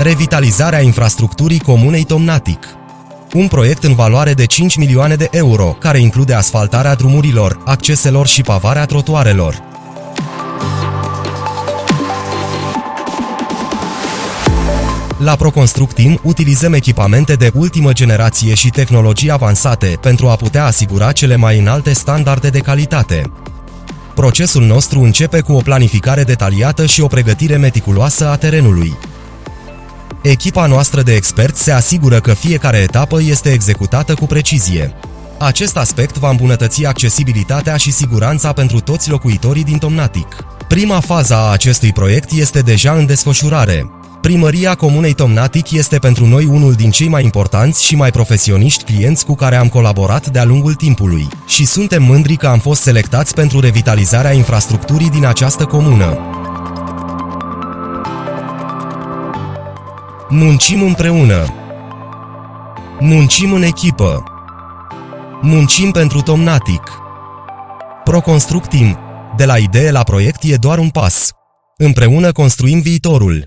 Revitalizarea infrastructurii comunei Tomnatic. Un proiect în valoare de 5 milioane de euro, care include asfaltarea drumurilor, acceselor și pavarea trotuarelor. La ProConstruct Team utilizăm echipamente de ultimă generație și tehnologii avansate pentru a putea asigura cele mai înalte standarde de calitate. Procesul nostru începe cu o planificare detaliată și o pregătire meticuloasă a terenului. Echipa noastră de experți se asigură că fiecare etapă este executată cu precizie. Acest aspect va îmbunătăți accesibilitatea și siguranța pentru toți locuitorii din Tomnatic. Prima fază a acestui proiect este deja în desfășurare. Primăria Comunei Tomnatic este pentru noi unul din cei mai importanți și mai profesioniști clienți cu care am colaborat de-a lungul timpului și suntem mândri că am fost selectați pentru revitalizarea infrastructurii din această comună. Muncim împreună. Muncim în echipă. Muncim pentru Tomnatic. ProConstruct Team. De la idee la proiect e doar un pas. Împreună construim viitorul.